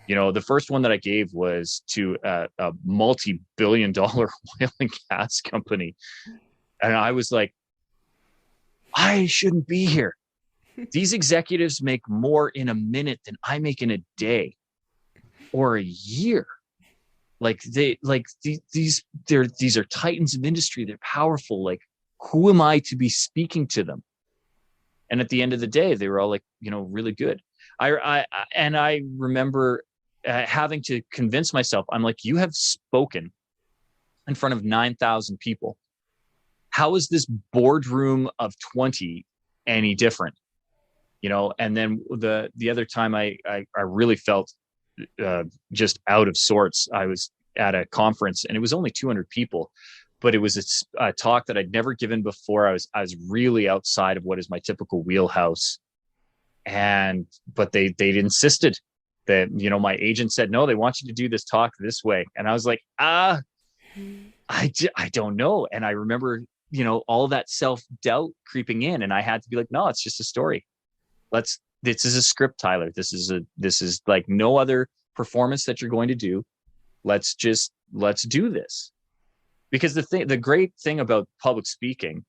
The first one that I gave was to a multi-billion-dollar oil and gas company. And I was like, I shouldn't be here. These executives make more in a minute than I make in a day or a year. These are titans of industry. They're powerful. Like, who am I to be speaking to them? And at the end of the day, they were all like, really good. I remember having to convince myself, I'm like, you have spoken in front of 9,000 people. How is this boardroom of 20 any different? And then the other time I really felt just out of sorts. I was at a conference and it was only 200 people, but it was a talk that I'd never given before. I was really outside of what is my typical wheelhouse. But they insisted that, my agent said, no, they want you to do this talk this way. And I was like, I don't know. And I remember, all that self-doubt creeping in, and I had to be like, no, it's just a story. This is a script, Tyler. This is like no other performance that you're going to do. Let's do this. Because the great thing about public speaking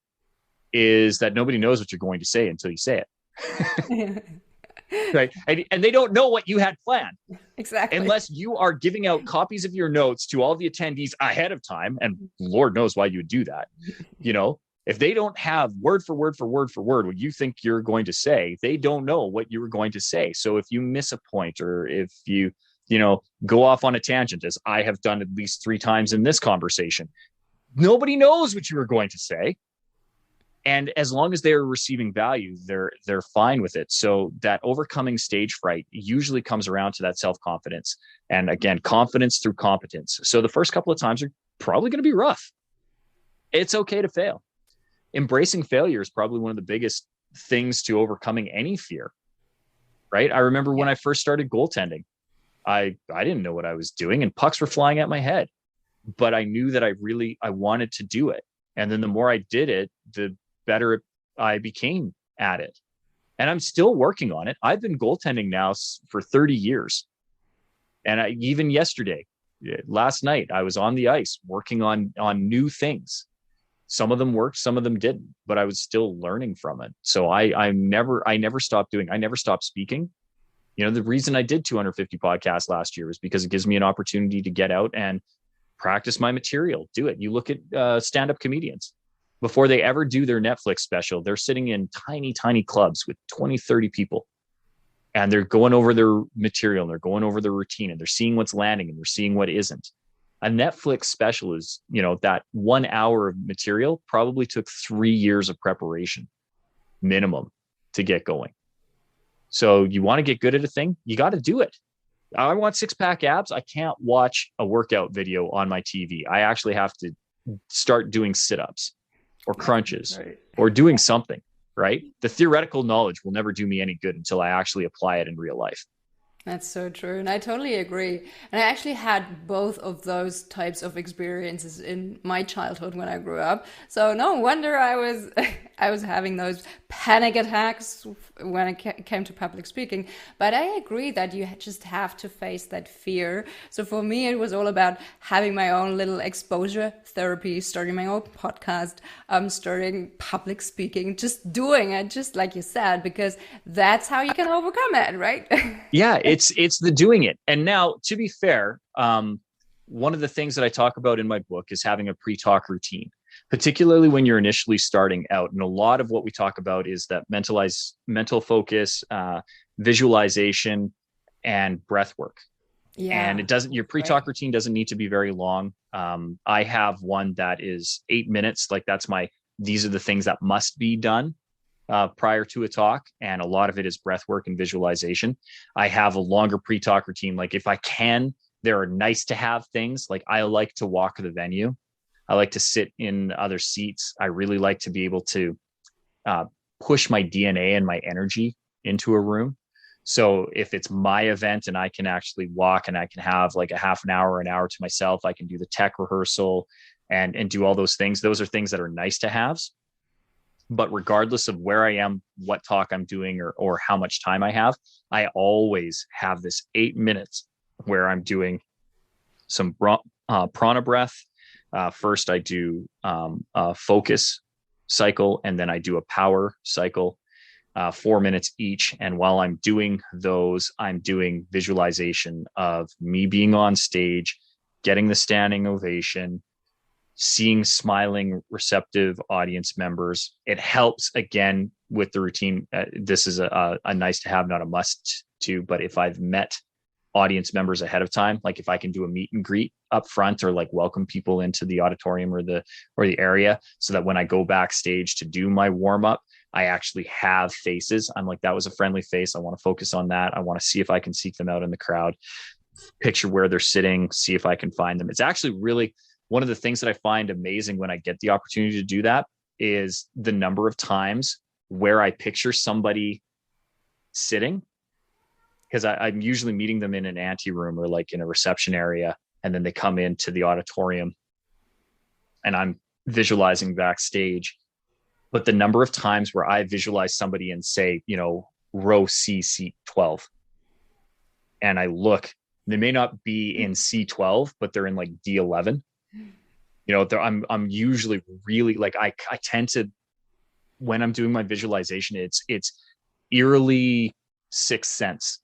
is that nobody knows what you're going to say until you say it. Right. And they don't know what you had planned. Exactly. Unless you are giving out copies of your notes to all the attendees ahead of time. And Lord knows why you would do that. If they don't have word for word what you think you're going to say, they don't know what you were going to say. So if you miss a point, or if you go off on a tangent, as I have done at least 3 times in this conversation, nobody knows what you were going to say. And as long as they're receiving value, they're fine with it. So that overcoming stage fright usually comes around to that self-confidence. And again, confidence through competence. So the first couple of times are probably going to be rough. It's okay to fail. Embracing failure is probably one of the biggest things to overcoming any fear, right? I remember when I first started goaltending, I didn't know what I was doing and pucks were flying at my head, but I knew that I wanted to do it. And then the more I did it, the better I became at it. And I'm still working on it. I've been goaltending now for 30 years. And even yesterday, last night, I was on the ice working on new things. Some of them worked, some of them didn't, but I was still learning from it. So I never stopped speaking. The reason I did 250 podcasts last year is because it gives me an opportunity to get out and practice my material, do it. You look at stand-up comedians. Before they ever do their Netflix special, they're sitting in tiny, tiny clubs with 20, 30 people. and they're going over their material and they're going over their routine and they're seeing what's landing and they're seeing what isn't. A Netflix special is, that 1 hour of material probably took 3 years of preparation minimum to get going. So you want to get good at a thing, you got to do it. I want 6-pack abs. I can't watch a workout video on my TV. I actually have to start doing sit-ups or crunches or doing something, right? The theoretical knowledge will never do me any good until I actually apply it in real life. That's so true. And I totally agree. And I actually had both of those types of experiences in my childhood when I grew up. So no wonder I was I was having those panic attacks when it came to public speaking. But I agree that you just have to face that fear. So for me, it was all about having my own little exposure therapy, starting my own podcast, starting public speaking, just doing it, just like you said, because that's how you can overcome it, right? Yeah, it's the doing it. And now, to be fair, one of the things that I talk about in my book is having a pre-talk routine, particularly when you're initially starting out. And a lot of what we talk about is that mental focus, visualization, and breath work. Yeah. And your pre-talk routine doesn't need to be very long. I have one that is 8 minutes. Like these are the things that must be done prior to a talk. And a lot of it is breath work and visualization. I have a longer pre-talk routine. Like if I can, there are nice to have things. Like I like to walk the venue. I like to sit in other seats. I really like to be able to push my DNA and my energy into a room. So if it's my event and I can actually walk and I can have like a half an hour to myself, I can do the tech rehearsal and do all those things. Those are things that are nice to haves. But regardless of where I am, what talk I'm doing or how much time I have, I always have this 8 minutes where I'm doing some prana breath. First I do a focus cycle, and then I do a power cycle, 4 minutes each. And while I'm doing those, I'm doing visualization of me being on stage, getting the standing ovation, seeing smiling, receptive audience members. It helps again with the routine. This is a nice to have, not a must to, but if I've met audience members ahead of time, like if I can do a meet and greet up front or like welcome people into the auditorium or the area, so that when I go backstage to do my warm up, I actually have faces. I'm like, that was a friendly face. I want to focus on that. I want to see if I can seek them out in the crowd, picture where they're sitting, see if I can find them. It's actually really one of the things that I find amazing when I get the opportunity to do that is the number of times where I picture somebody sitting, because I'm usually meeting them in an ante room or like in a reception area. And then they come into the auditorium and I'm visualizing backstage. But the number of times where I visualize somebody in, say, row C, seat 12, and I look, they may not be in C12, but they're in like D11. I'm usually really like, I tend to, when I'm doing my visualization, it's eerily sixth sense.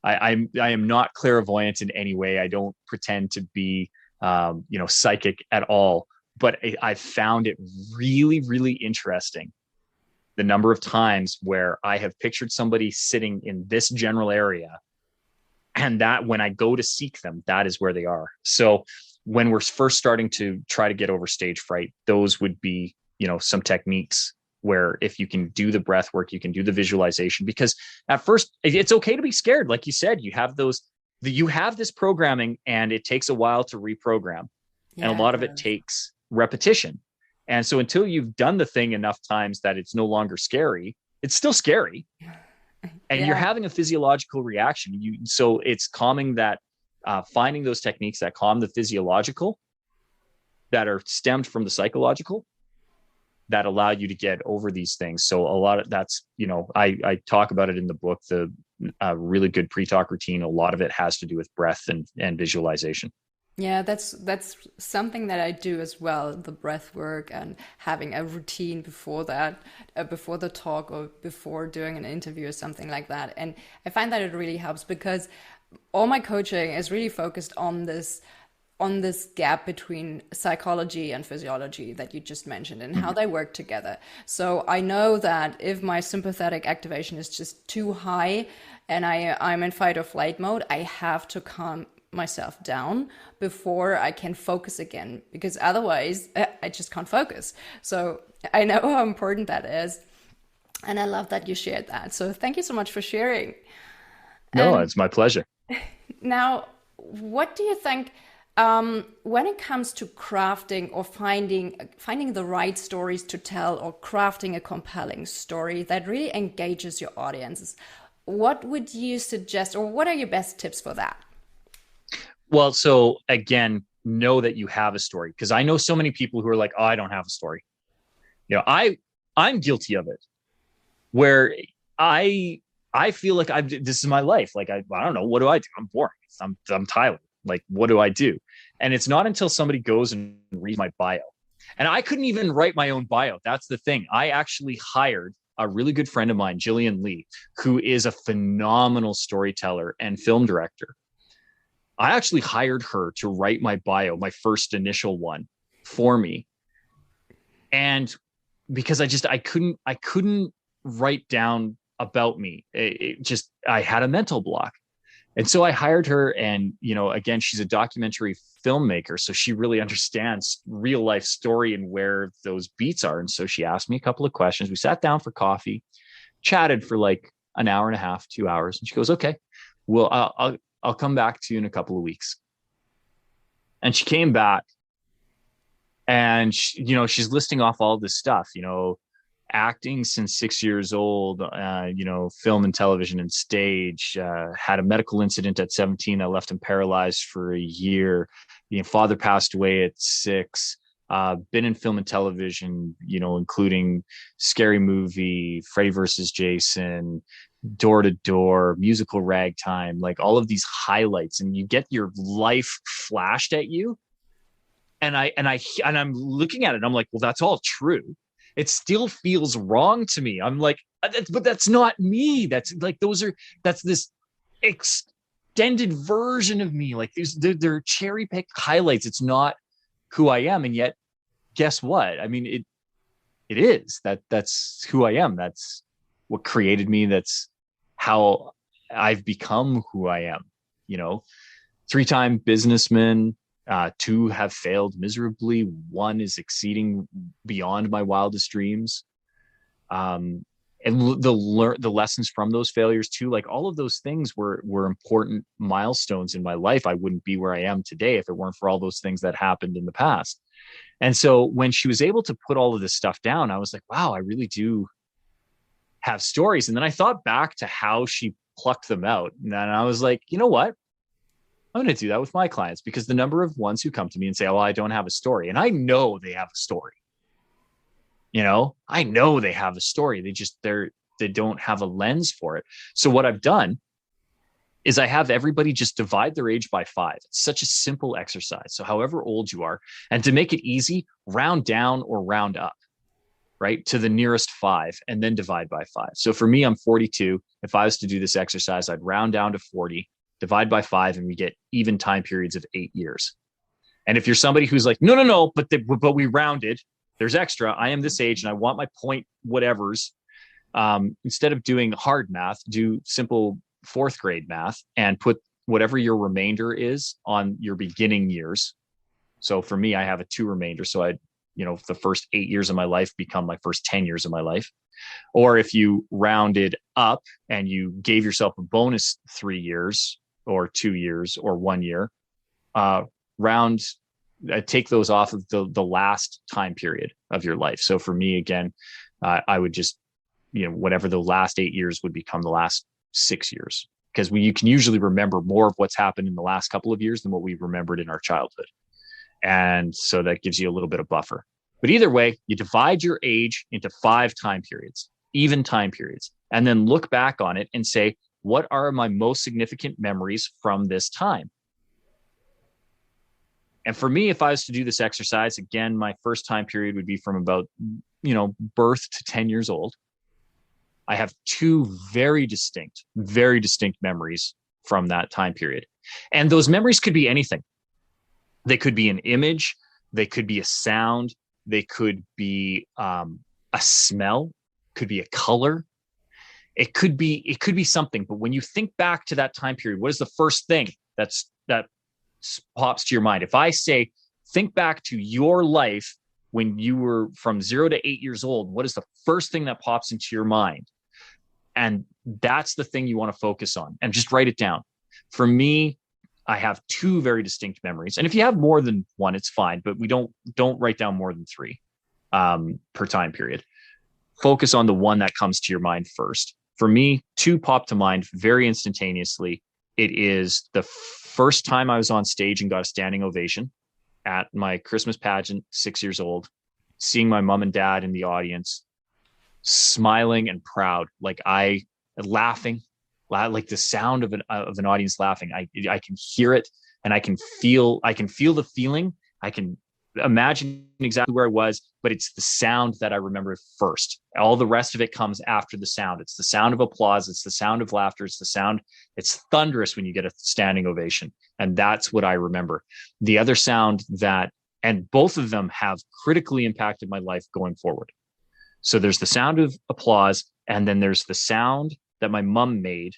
I am not clairvoyant in any way. I don't pretend to be, psychic at all, but I found it really, really interesting. The number of times where I have pictured somebody sitting in this general area, and that when I go to seek them, that is where they are. So when we're first starting to try to get over stage fright, those would be, some techniques where if you can do the breath work, you can do the visualization, because at first it's okay to be scared. Like you said, you have this programming and it takes a while to reprogram. Yeah, and a lot of it takes repetition. And so until you've done the thing enough times that it's no longer scary, it's still scary. And you're having a physiological reaction. So it's calming that, finding those techniques that calm the physiological, that are stemmed from the psychological, that allow you to get over these things. So a lot of that's, I talk about it in the book, the really good pre-talk routine. A lot of it has to do with breath and visualization. Yeah, that's something that I do as well, the breath work and having a routine before that, before the talk or before doing an interview or something like that. And I find that it really helps because all my coaching is really focused on this on this gap between psychology and physiology that you just mentioned and how they work together. So I know that if my sympathetic activation is just too high and I'm in fight or flight mode, I have to calm myself down before I can focus again, because otherwise I just can't focus. So I know how important that is. And I love that you shared that. So thank you so much for sharing. No, it's my pleasure. Now, what do you think when it comes to crafting or finding the right stories to tell, or crafting a compelling story that really engages your audiences? What would you suggest, or what are your best tips for that? Well, so again, know that you have a story, because I know so many people who are like, oh, I don't have a story. You know, I'm guilty of it, where I feel like this is my life. Like, I don't know, what do I do? I'm boring. I'm Tyler. Like, what do I do? And it's not until somebody goes and reads my bio. And I couldn't even write my own bio. That's the thing. I actually hired a really good friend of mine, Jillian Lee, who is a phenomenal storyteller and film director. I actually hired her to write my bio, my first initial one, for me. And because I couldn't write down about me. I had a mental block. And so I hired her, and, you know, again, she's a documentary filmmaker, so she really understands real life story and where those beats are. And so she asked me a couple of questions. We sat down for coffee, chatted for like an hour and a half, 2 hours. And she goes, okay, well, I'll come back to you in a couple of weeks. And she came back, and she, you know, she's listing off all this stuff, you know, acting since 6 years old, you know, film and television and stage, had a medical incident at 17 that left him paralyzed for a year. You know, father passed away at 6, been in film and television, you know, including Scary Movie, Freddy Vs. Jason, Door to Door, musical Ragtime, like all of these highlights, and you get your life flashed at you. And I'm looking at it, and I'm like, well, that's all true. It still feels wrong to me. I'm like, but that's not me. That's like, that's this extended version of me. Like, they're cherry picked highlights. It's not who I am. And yet, guess what? I mean, it is. That's who I am. That's what created me. That's how I've become who I am. You know, 3-time businessman. 2 have failed miserably. 1 is exceeding beyond my wildest dreams. And the lessons from those failures too, like all of those things were important milestones in my life. I wouldn't be where I am today if it weren't for all those things that happened in the past. And so when she was able to put all of this stuff down, I was like, wow, I really do have stories. And then I thought back to how she plucked them out. And then I was like, you know what? I'm going to do that with my clients, because the number of ones who come to me and say, oh, I don't have a story. And I know they have a story. You know, I know they have a story. They don't have a lens for it. So what I've done is I have everybody just divide their age by 5. It's such a simple exercise. So however old you are, and to make it easy, round down or round up, right, to the nearest 5, and then divide by 5. So for me, I'm 42. If I was to do this exercise, I'd round down to 40, divide by 5, and we get even time periods of 8 years. And if you're somebody who's like, no, but we rounded, there's extra. I am this age and I want my point whatevers. Instead of doing hard math, do simple 4th grade math and put whatever your remainder is on your beginning years. So for me, I have a 2 remainder. So the first 8 years of my life become my first 10 years of my life. Or if you rounded up and you gave yourself a bonus 3 years or 2 years or 1 year, take those off of the last time period of your life. So for me, again, I would just, whatever the last 8 years would become the last 6 years, because you can usually remember more of what's happened in the last couple of years than what we remembered in our childhood. And so that gives you a little bit of buffer. But either way, you divide your age into 5 time periods, even time periods, and then look back on it and say, what are my most significant memories from this time? And for me, if I was to do this exercise, again, my first time period would be from about, birth to 10 years old. I have 2 very distinct memories from that time period. And those memories could be anything. They could be an image, they could be a sound, they could be a smell, could be a color. It could be something. But when you think back to that time period, what is the first thing that pops to your mind? If I say, think back to your life when you were from 0 to 8 years old, what is the first thing that pops into your mind? And that's the thing you want to focus on, and just write it down. For me, I have 2 very distinct memories. And if you have more than one, it's fine, but we don't write down more than 3 per time period. Focus on the one that comes to your mind first. For me, 2 pop to mind very instantaneously. It is the first time I was on stage and got a standing ovation at my Christmas pageant, 6 years old, seeing my mom and dad in the audience, smiling and proud, like laughing, like the sound of an audience laughing. I can hear it, and I can feel the feeling. I can imagine exactly where I was, but it's the sound that I remember first. All the rest of it comes after the sound. It's the sound of applause. It's the sound of laughter. It's thunderous when you get a standing ovation. And that's what I remember. The other sound and both of them have critically impacted my life going forward. So there's the sound of applause, and then there's the sound that my mom made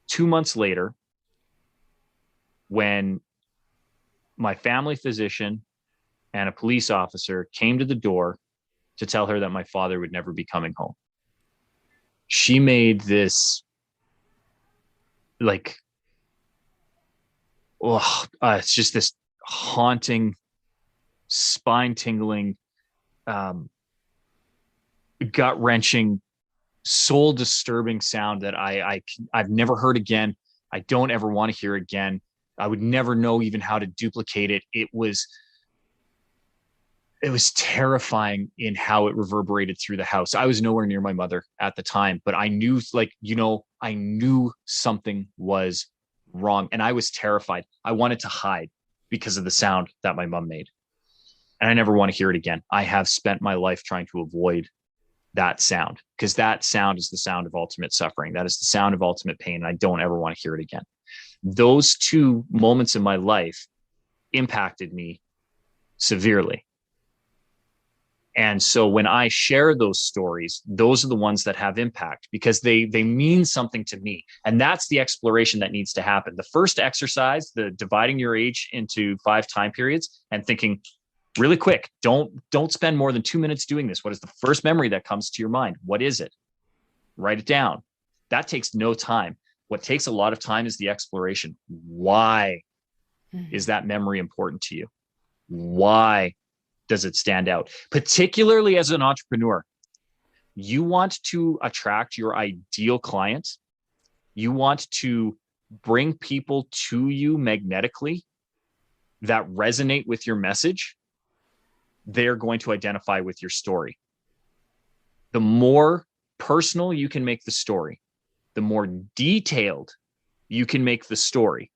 2 months later when my family physician and a police officer came to the door to tell her that my father would never be coming home. She made this it's just this haunting, spine-tingling, gut-wrenching, soul-disturbing sound that I've never heard again. I don't ever want to hear again. I would never know even how to duplicate it. It was terrifying in how it reverberated through the house. I was nowhere near my mother at the time, but I knew, I knew something was wrong, and I was terrified. I wanted to hide because of the sound that my mom made. And I never want to hear it again. I have spent my life trying to avoid that sound, because that sound is the sound of ultimate suffering. That is the sound of ultimate pain. And I don't ever want to hear it again. Those 2 moments in my life impacted me severely. And so when I share those stories, those are the ones that have impact, because they mean something to me. And that's the exploration that needs to happen. The first exercise, the dividing your age into 5 time periods and thinking really quick, don't spend more than 2 minutes doing this. What is the first memory that comes to your mind? What is it? Write it down. That takes no time. What takes a lot of time is the exploration. Why is that memory important to you? Why does it stand out? Particularly as an entrepreneur, you want to attract your ideal clients. You want to bring people to you magnetically that resonate with your message. They're going to identify with your story. The more personal you can make the story, the more detailed you can make the story,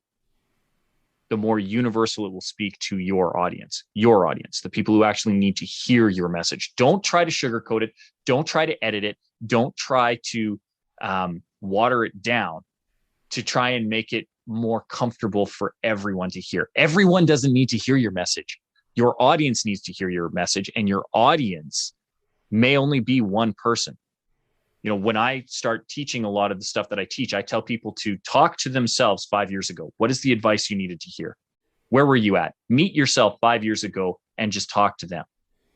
the more universal it will speak to your audience, the people who actually need to hear your message. Don't try to sugarcoat it. Don't try to edit it. Don't try to water it down to try and make it more comfortable for everyone to hear. Everyone doesn't need to hear your message. Your audience needs to hear your message, and your audience may only be one person. When I start teaching a lot of the stuff that I teach, I tell people to talk to themselves 5 years ago. What is the advice you needed to hear? Where were you at? Meet yourself 5 years ago and just talk to them,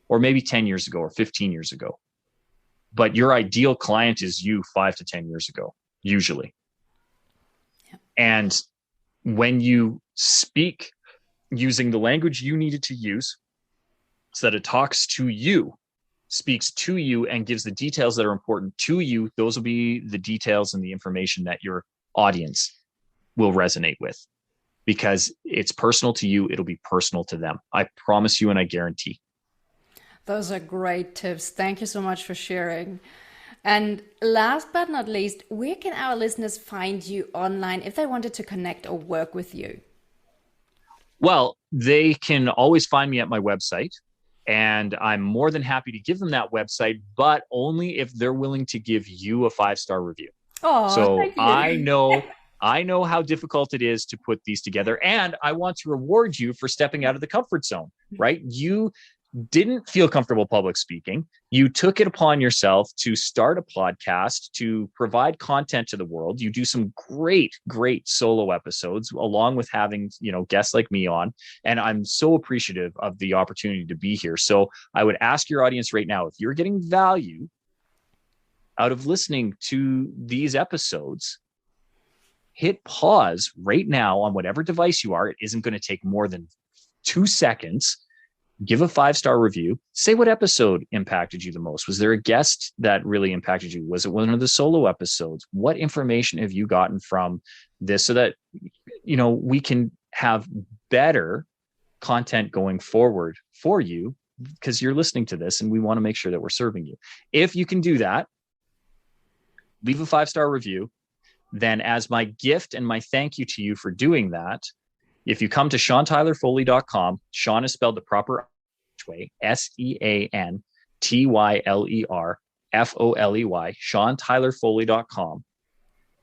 or maybe 10 years ago or 15 years ago. But your ideal client is you 5 to 10 years ago, usually. Yeah. And when you speak using the language you needed to use so that it talks to you, speaks to you, and gives the details that are important to you, those will be the details and the information that your audience will resonate with, because it's personal to you. It'll be personal to them. I promise you, and I guarantee. Those are great tips. Thank you so much for sharing. And last but not least, where can our listeners find you online if they wanted to connect or work with you? Well, they can always find me at my website, and I'm more than happy to give them that website, but only if they're willing to give you a 5-star review. Oh, so thank you. I know I know how difficult it is to put these together, and I want to reward you for stepping out of the comfort zone, right? You didn't feel comfortable public speaking. You took it upon yourself to start a podcast, to provide content to the world. You do some great solo episodes along with having, guests like me on. And I'm so appreciative of the opportunity to be here. So I would ask your audience right now, if you're getting value out of listening to these episodes, hit pause right now on whatever device you are. It isn't going to take more than 2 seconds. Give a 5-star review. Say what episode impacted you the most. Was there a guest that really impacted you? Was it one of the solo episodes? What information have you gotten from this so that, we can have better content going forward for you, because you're listening to this and we want to make sure that we're serving you. If you can do that, leave a 5-star review. Then as my gift and my thank you to you for doing that, if you come to SeanTylerFoley.com, Sean is spelled the proper way, SeanTylerFoley, SeanTylerFoley.com,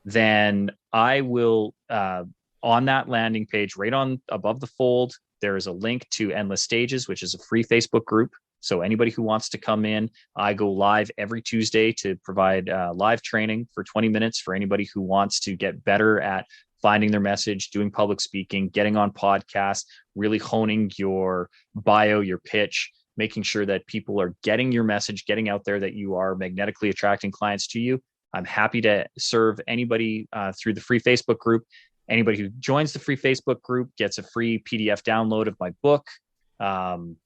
then I will, on that landing page, right on above the fold, there is a link to Endless Stages, which is a free Facebook group. So anybody who wants to come in, I go live every Tuesday to provide live training for 20 minutes for anybody who wants to get better at finding their message, doing public speaking, getting on podcasts, really honing your bio, your pitch, making sure that people are getting your message, getting out there, that you are magnetically attracting clients to you. I'm happy to serve anybody through the free Facebook group. Anybody who joins the free Facebook group gets a free PDF download of my book.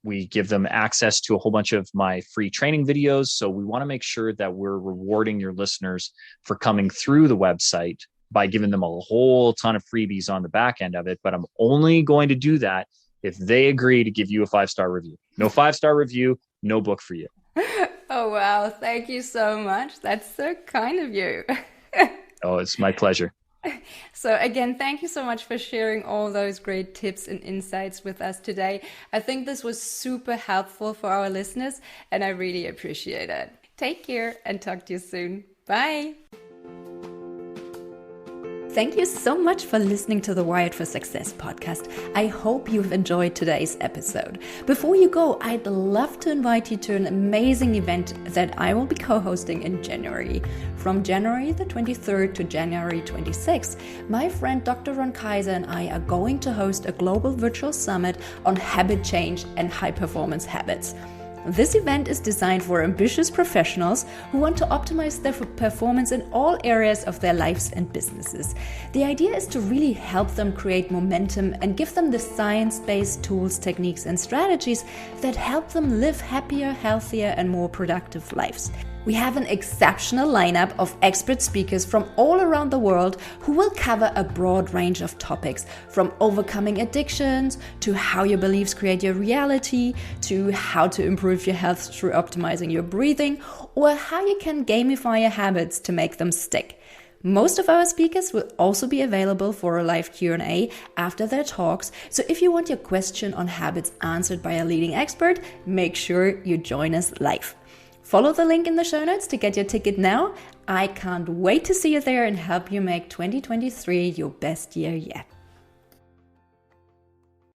We give them access to a whole bunch of my free training videos. So we want to make sure that we're rewarding your listeners for coming through the website by giving them a whole ton of freebies on the back end of it. But I'm only going to do that if they agree to give you a 5-star review. No 5-star review, no book for you. Oh, wow. Thank you so much. That's so kind of you. Oh, it's my pleasure. So again, thank you so much for sharing all those great tips and insights with us today. I think this was super helpful for our listeners, and I really appreciate it. Take care and talk to you soon. Bye. Thank you so much for listening to the Wired for Success podcast. I hope you've enjoyed today's episode. Before you go, I'd love to invite you to an amazing event that I will be co-hosting in January. From January the 23rd to January 26th, my friend Dr. Ron Kaiser and I are going to host a global virtual summit on habit change and high performance habits. This event is designed for ambitious professionals who want to optimize their performance in all areas of their lives and businesses. The idea is to really help them create momentum and give them the science-based tools, techniques, and strategies that help them live happier, healthier, and more productive lives. We have an exceptional lineup of expert speakers from all around the world who will cover a broad range of topics, from overcoming addictions to how your beliefs create your reality, to how to improve your health through optimizing your breathing, or how you can gamify your habits to make them stick. Most of our speakers will also be available for a live Q&A after their talks, so if you want your question on habits answered by a leading expert, make sure you join us live. Follow the link in the show notes to get your ticket now. I can't wait to see you there and help you make 2023 your best year yet.